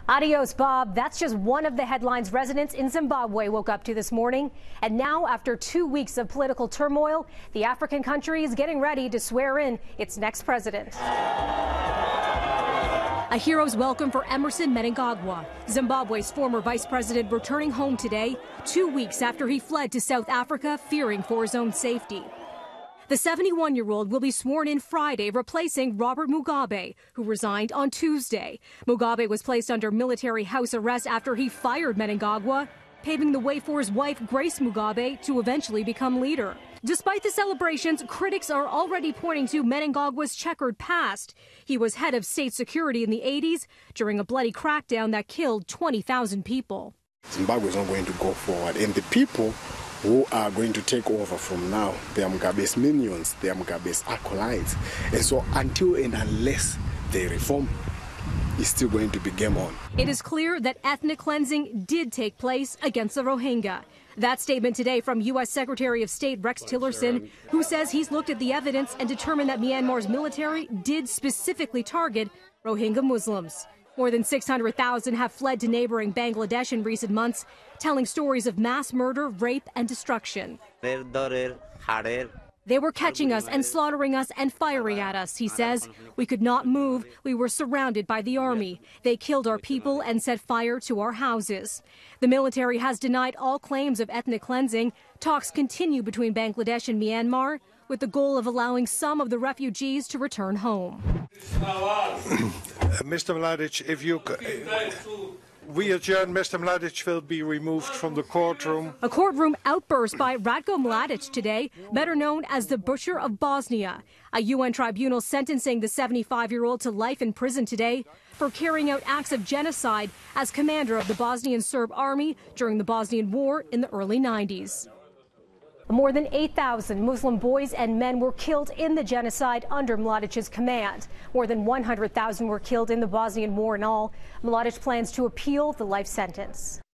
Adios, Bob. That's just one of the headlines residents in Zimbabwe woke up to this morning. And now, after 2 weeks of political turmoil, the African country is getting ready to swear in its next president. A hero's welcome for Emmerson Mnangagwa, Zimbabwe's former vice president, returning home today, 2 weeks after he fled to South Africa, fearing for his own safety. The 71-year-old will be sworn in Friday, replacing Robert Mugabe, who resigned on Tuesday. Mugabe was placed under military house arrest after he fired Mnangagwa, paving the way for his wife, Grace Mugabe, to eventually become leader. Despite the celebrations, critics are already pointing to Mnangagwa's checkered past. He was head of state security in the 80s during a bloody crackdown that killed 20,000 people. Zimbabwe is not going to go forward, and the people who are going to take over from now, they are Mugabe's minions, they are Mugabe's acolytes. And so until and unless they reform, it's still going to be game on. It is clear that ethnic cleansing did take place against the Rohingya. That statement today from U.S. Secretary of State Rex Tillerson, who says he's looked at the evidence and determined that Myanmar's military did specifically target Rohingya Muslims. More than 600,000 have fled to neighboring Bangladesh in recent months, telling stories of mass murder, rape, and destruction. They were catching us and slaughtering us and firing at us, he says. We could not move. We were surrounded by the army. They killed our people and set fire to our houses. The military has denied all claims of ethnic cleansing. Talks continue between Bangladesh and Myanmar, with the goal of allowing some of the refugees to return home. Mr. Mladic, if you we adjourn, Mr. Mladic will be removed from the courtroom. A courtroom outburst by Ratko Mladic today, better known as the Butcher of Bosnia. A UN tribunal sentencing the 75-year-old to life in prison today for carrying out acts of genocide as commander of the Bosnian Serb army during the Bosnian War in the early 90s. More than 8,000 Muslim boys and men were killed in the genocide under Mladic's command. More than 100,000 were killed in the Bosnian War in all. Mladic plans to appeal the life sentence.